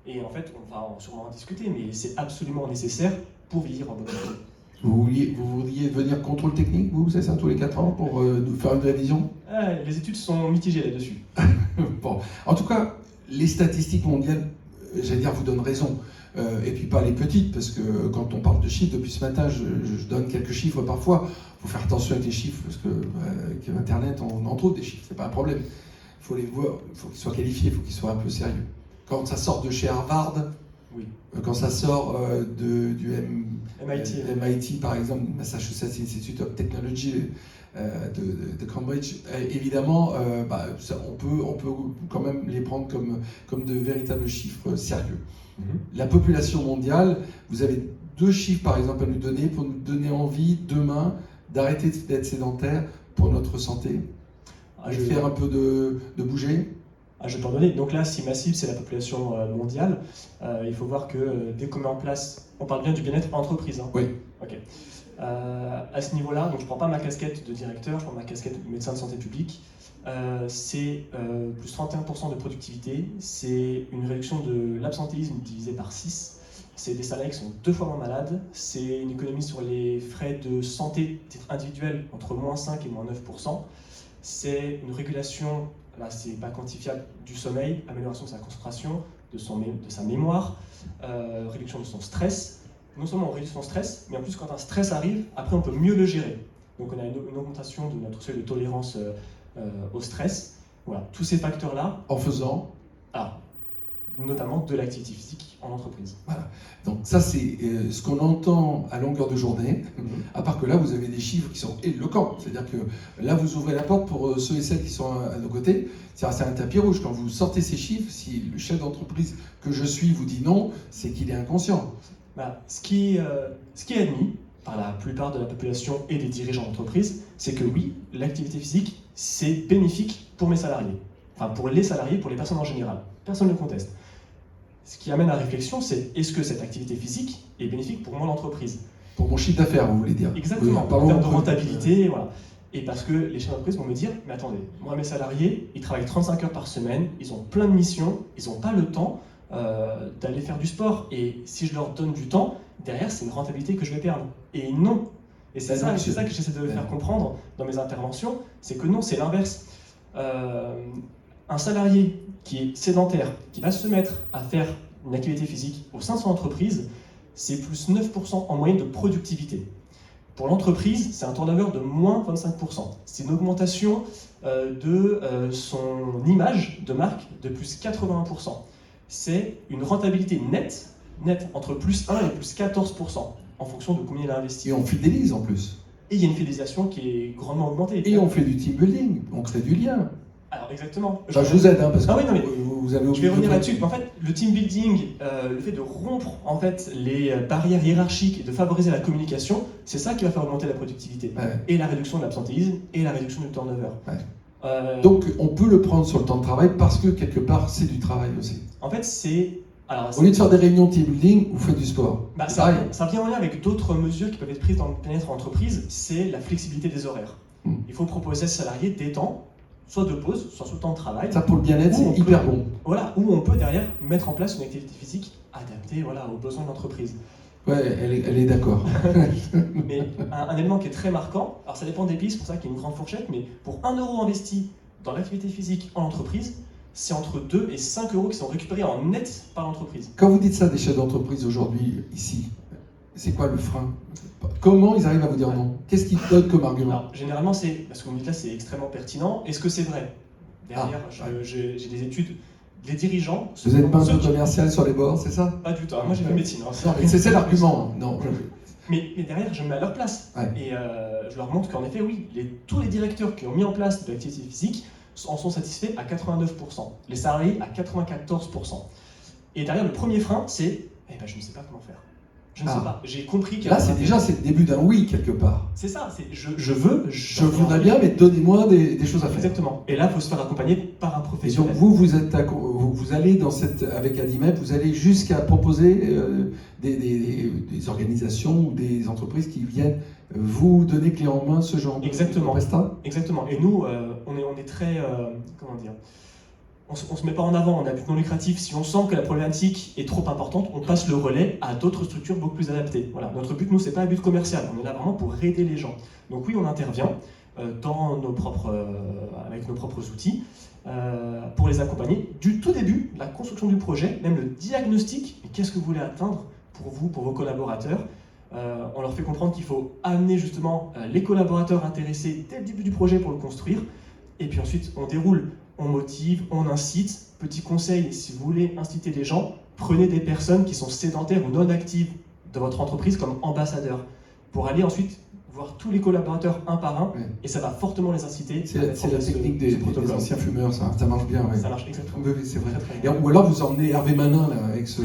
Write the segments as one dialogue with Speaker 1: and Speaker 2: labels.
Speaker 1: Et en fait, on va sûrement en discuter, mais c'est absolument nécessaire pour vieillir en bonne santé.
Speaker 2: Vous vouliez devenir contrôle technique, vous, c'est ça, tous les 4 ans, pour nous faire une révision?
Speaker 1: Les études sont mitigées là-dessus.
Speaker 2: Bon. En tout cas, les statistiques mondiales, j'allais dire, vous donnent raison. Et puis pas les petites, parce que quand on parle de chiffres, depuis ce matin, je donne quelques chiffres parfois. Il faut faire attention avec les chiffres, parce qu'avec Internet, on en trouve des chiffres, c'est pas un problème. Il faut les voir, il faut qu'ils soient qualifiés, il faut qu'ils soient un peu sérieux. Quand ça sort de chez Harvard,
Speaker 1: Oui.
Speaker 2: Quand ça sort du
Speaker 1: MIT,
Speaker 2: par exemple, Massachusetts Institute of Technology de Cambridge, évidemment, on peut quand même les prendre comme de véritables chiffres sérieux. La population mondiale, vous avez 2 chiffres par exemple à nous donner pour nous donner envie demain d'arrêter d'être sédentaire pour notre santé, faire un peu de bouger.
Speaker 1: Je peux en donner. Donc là, si ma cible, c'est la population mondiale, il faut voir que dès qu'on met en place, on parle bien du bien-être en entreprise. Hein.
Speaker 2: Oui.
Speaker 1: Ok. À ce niveau-là, donc je ne prends pas ma casquette de directeur, je prends ma casquette de médecin de santé publique. C'est plus 31% de productivité, c'est une réduction de l'absentéisme divisé par 6, c'est des salariés qui sont 2 fois moins malades, c'est une économie sur les frais de santé individuels entre moins 5 et moins 9%, c'est une régulation, là c'est pas quantifiable, du sommeil, amélioration de sa concentration, de sa mémoire, réduction de son stress. Non seulement on réduit son stress, mais en plus quand un stress arrive, après on peut mieux le gérer. Donc on a une augmentation de notre seuil de tolérance au stress. Voilà, tous ces facteurs-là.
Speaker 2: En faisant
Speaker 1: notamment de l'activité physique en entreprise.
Speaker 2: Voilà. Donc ça c'est ce qu'on entend à longueur de journée, à part que là vous avez des chiffres qui sont éloquents. C'est-à-dire que là vous ouvrez la porte pour ceux et celles qui sont à nos côtés. C'est un tapis rouge. Quand vous sortez ces chiffres, si le chef d'entreprise que je suis vous dit non, c'est qu'il est inconscient.
Speaker 1: Ce qui est admis par la plupart de la population et des dirigeants d'entreprise, c'est que oui, l'activité physique, c'est bénéfique pour mes salariés. Enfin, pour les salariés, pour les personnes en général. Personne ne le conteste. Ce qui amène à réflexion, c'est est-ce que cette activité physique est bénéfique pour mon entreprise?
Speaker 2: Pour mon chiffre d'affaires, vous voulez dire?
Speaker 1: Exactement, en termes de rentabilité, voilà. Et parce que les chefs d'entreprise vont me dire, mais attendez, moi mes salariés, ils travaillent 35 heures par semaine, ils ont plein de missions, ils n'ont pas le temps d'aller faire du sport. Et si je leur donne du temps, derrière, c'est une rentabilité que je vais perdre. Et non. Et c'est ça que j'essaie de faire comprendre dans mes interventions, c'est que non, c'est l'inverse. Un salarié qui est sédentaire, qui va se mettre à faire une activité physique au sein de son entreprise, c'est plus 9% en moyenne de productivité. Pour l'entreprise, c'est un turnover de moins 25%. C'est une augmentation de son image de marque de plus 81%. C'est une rentabilité nette entre plus 1 et plus 14%, en fonction de combien il a investi.
Speaker 2: Et on fidélise en plus.
Speaker 1: Et il y a une fidélisation qui est grandement augmentée.
Speaker 2: Et on fait du team building, on crée du lien.
Speaker 1: Alors exactement.
Speaker 2: Je vous aide, parce que
Speaker 1: oui, non, mais
Speaker 2: vous avez oublié.
Speaker 1: Je vais revenir là-dessus. En fait, le team building, le fait de rompre en fait les barrières hiérarchiques et de favoriser la communication, c'est ça qui va faire augmenter la productivité.
Speaker 2: Ouais.
Speaker 1: Et la réduction de l'absentéisme et la réduction du turnover.
Speaker 2: Ouais. Donc on peut le prendre sur le temps de travail parce que quelque part c'est du travail aussi.
Speaker 1: En fait, c'est...
Speaker 2: Au lieu de faire des réunions team building, vous faites du sport.
Speaker 1: Ça vient en lien avec d'autres mesures qui peuvent être prises dans le bien-être en entreprise, c'est la flexibilité des horaires. Il faut proposer à ses salariés des temps, soit de pause, soit sous le temps de travail.
Speaker 2: Ça pour le bien-être, c'est hyper bon.
Speaker 1: Voilà, où on peut derrière mettre en place une activité physique adaptée aux besoins de l'entreprise.
Speaker 2: Ouais, elle est d'accord.
Speaker 1: Mais un élément qui est très marquant, alors ça dépend des pays, c'est pour ça qu'il y a une grande fourchette, mais pour 1 euro investi dans l'activité physique en entreprise, c'est entre 2 et 5 euros qui sont récupérés en net par l'entreprise.
Speaker 2: Quand vous dites ça des chefs d'entreprise aujourd'hui, ici, c'est quoi le frein? Comment ils arrivent à vous dire non? Qu'est-ce qu'ils donnent comme argument?
Speaker 1: Alors, généralement, parce que vous me dites là, c'est extrêmement pertinent. Est-ce que c'est vrai? Derrière, j'ai des études. Les dirigeants...
Speaker 2: Vous n'êtes pas un peu commercial sur les bords, c'est ça?
Speaker 1: Pas du tout. Alors, moi, j'ai fait médecine.
Speaker 2: C'est ça l'argument. Non.
Speaker 1: Mais derrière, je me mets à leur place.
Speaker 2: Ouais.
Speaker 1: Et je leur montre qu'en effet, oui, tous les directeurs qui ont mis en place de l'activité physique en sont satisfaits à 89%. Les salariés à 94%. Et derrière, le premier frein, c'est je ne sais pas comment faire. Je ne sais pas. J'ai compris que...
Speaker 2: Là, c'est le début d'un oui, quelque part.
Speaker 1: C'est ça. Je
Speaker 2: voudrais bien, mais donnez-moi des choses à faire.
Speaker 1: Exactement. Et là, il faut se faire accompagner par un professionnel.
Speaker 2: Et donc, vous allez avec Adimep, vous allez jusqu'à proposer des organisations ou des entreprises qui viennent vous donner clé en main ce genre de prestat.
Speaker 1: Exactement. Et nous, on est très... comment dire ? on ne se met pas en avant, on a but non lucratif. Si on sent que la problématique est trop importante, on passe le relais à d'autres structures beaucoup plus adaptées. Voilà. Notre but, nous, c'est pas un but commercial, on est là vraiment pour aider les gens. Donc oui, on intervient avec nos propres outils pour les accompagner du tout début, la construction du projet, même le diagnostic, et qu'est-ce que vous voulez atteindre pour vous, pour vos collaborateurs. On leur fait comprendre qu'il faut amener justement les collaborateurs intéressés dès le début du projet pour le construire. Et puis ensuite, on déroule, on motive, on incite. Petit conseil, si vous voulez inciter les gens, prenez des personnes qui sont sédentaires ou non actives de votre entreprise comme ambassadeurs pour aller ensuite voir tous les collaborateurs un par un, et ça va fortement les inciter.
Speaker 2: C'est la technique des anciens fumeurs, ça marche bien. Ouais.
Speaker 1: Ça marche exactement.
Speaker 2: Oui, c'est vrai. Ou alors vous emmenez Hervé Manin là, avec ce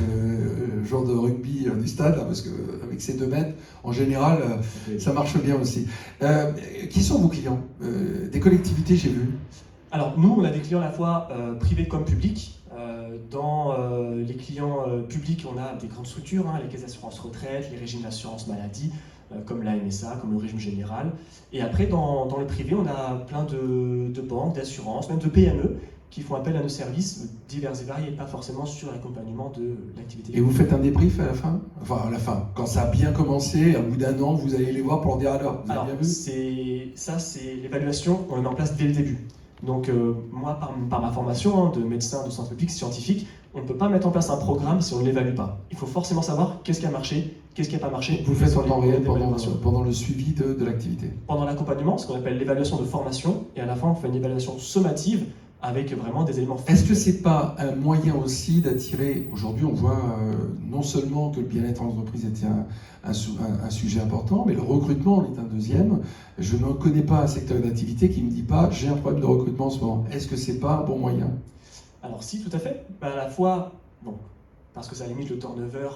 Speaker 2: genre de rugby du stade, là, parce qu'avec ses 2 mètres, en général, ça marche bien aussi. Qui sont vos clients? Des collectivités, j'ai vu.
Speaker 1: Alors nous, on a des clients à la fois privés comme publics. Dans les clients publics, on a des grandes structures, les caisses d'assurance retraite, les régimes d'assurance maladie, comme la MSA, comme le régime général. Et après, dans le privé, on a plein de banques, d'assurances, même de PME, qui font appel à nos services divers et variés, pas forcément sur l'accompagnement de l'activité.
Speaker 2: Et vous faites un débrief à la fin? Enfin, à la fin, quand ça a bien commencé, à bout d'1 an, vous allez les voir pour leur dire alors, vous avez bien vu?
Speaker 1: c'est l'évaluation, on le met en place dès le début. Donc moi, par ma formation de médecin de santé publique scientifique, on ne peut pas mettre en place un programme si on ne l'évalue pas. Il faut forcément savoir qu'est-ce qui a marché, qu'est-ce qui n'a pas marché.
Speaker 2: Vous le faites en temps réel pendant le suivi de l'activité? Pendant
Speaker 1: l'accompagnement, ce qu'on appelle l'évaluation de formation, et à la fin on fait une évaluation sommative avec vraiment des éléments.
Speaker 2: Est-ce que c'est pas un moyen aussi d'attirer, aujourd'hui on voit non seulement que le bien-être en entreprise était un sujet important, mais le recrutement en est un deuxième. Je ne connais pas un secteur d'activité qui ne me dit pas j'ai un problème de recrutement en ce moment. Est-ce que c'est pas un bon moyen?
Speaker 1: Alors si, tout à fait. À la fois, parce que ça limite le turnover,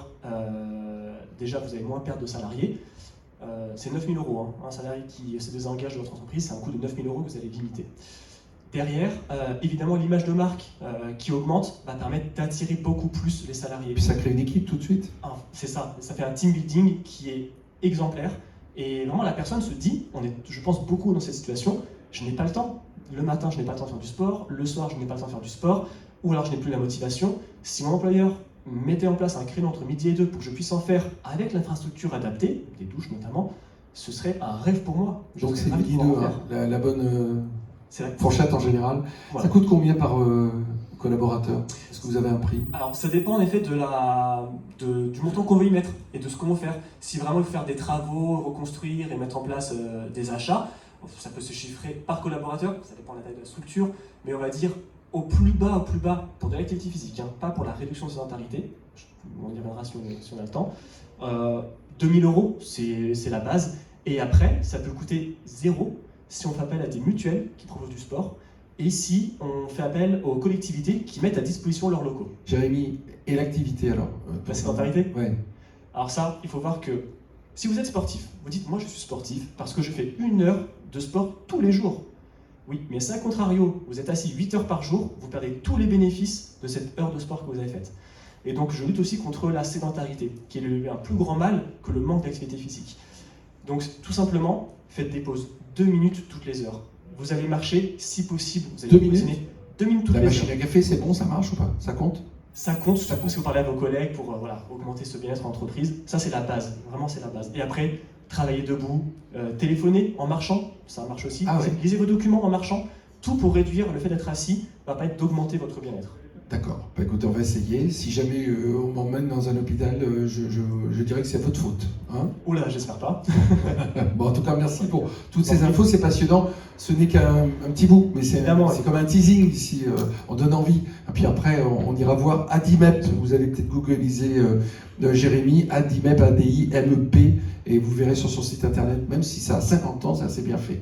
Speaker 1: déjà vous allez moins perdre de salariés. C'est 9 000 €. Un salarié qui se désengage de votre entreprise, c'est un coût de 9 000 € que vous allez limiter. Derrière, évidemment, l'image de marque qui augmente va permettre d'attirer beaucoup plus les salariés.
Speaker 2: Puis ça crée une équipe tout de suite.
Speaker 1: C'est ça, ça fait un team building qui est exemplaire. Et vraiment, la personne se dit, je pense beaucoup dans cette situation, je n'ai pas le temps. Le matin, je n'ai pas le temps de faire du sport. Le soir, je n'ai pas le temps de faire du sport. Ou alors, je n'ai plus la motivation. Si mon employeur mettait en place un créneau entre midi et 2 pour que je puisse en faire avec l'infrastructure adaptée, des douches notamment, ce serait un rêve pour moi.
Speaker 2: Donc c'est midi 2, la bonne fourchette en général.
Speaker 1: Voilà.
Speaker 2: Ça coûte combien par collaborateur? Est-ce que vous avez un prix?
Speaker 1: Alors ça dépend en effet du montant qu'on veut y mettre et de ce qu'on veut faire. Si vraiment il faut faire des travaux, reconstruire et mettre en place des achats, ça peut se chiffrer par collaborateur, ça dépend de la taille de la structure, mais on va dire au plus bas, pour de l'activité physique, pas pour la réduction de sédentarité, on y reviendra si on a le temps. 2 000 €, c'est la base, et après, ça peut coûter 0 si on fait appel à des mutuelles qui proposent du sport, et si on fait appel aux collectivités qui mettent à disposition leurs locaux.
Speaker 2: Jérémy, et l'activité alors?
Speaker 1: La sédentarité?
Speaker 2: Oui.
Speaker 1: Alors ça, il faut voir que si vous êtes sportif, vous dites moi je suis sportif parce que je fais 1 heure de sport tous les jours. Oui, mais c'est à contrario, vous êtes assis 8 heures par jour, vous perdez tous les bénéfices de cette heure de sport que vous avez faite. Et donc je lutte aussi contre la sédentarité, qui est un plus grand mal que le manque d'activité physique. Donc tout simplement, faites des pauses 2 minutes toutes les heures. Vous allez marcher, si possible, vous allez cuisiner 2 minutes toutes les heures.
Speaker 2: La machine à café, c'est bon, ça marche ou pas? Ça compte?
Speaker 1: Ça compte, surtout si vous parlez à vos collègues pour augmenter ce bien-être en entreprise. Ça, c'est la base, vraiment c'est la base. Et après, travailler debout, téléphoner en marchant, ça marche aussi. Lisez vos documents en marchant, tout pour réduire le fait d'être assis, va permettre d'augmenter votre bien-être.
Speaker 2: D'accord. Écoutez, on va essayer. Si jamais on m'emmène dans un hôpital, je dirais que c'est votre faute.
Speaker 1: Oula, j'espère pas.
Speaker 2: Bon, en tout cas, merci pour toutes ces infos. C'est passionnant. Ce n'est qu'un petit bout, mais c'est comme un teasing ici. On donne envie. Et puis après, on ira voir Adimep. Vous allez peut-être googliser Jérémy, Adimep, A-D-I-M-E-P, et vous verrez sur son site internet, même si ça a 50 ans, c'est assez bien fait.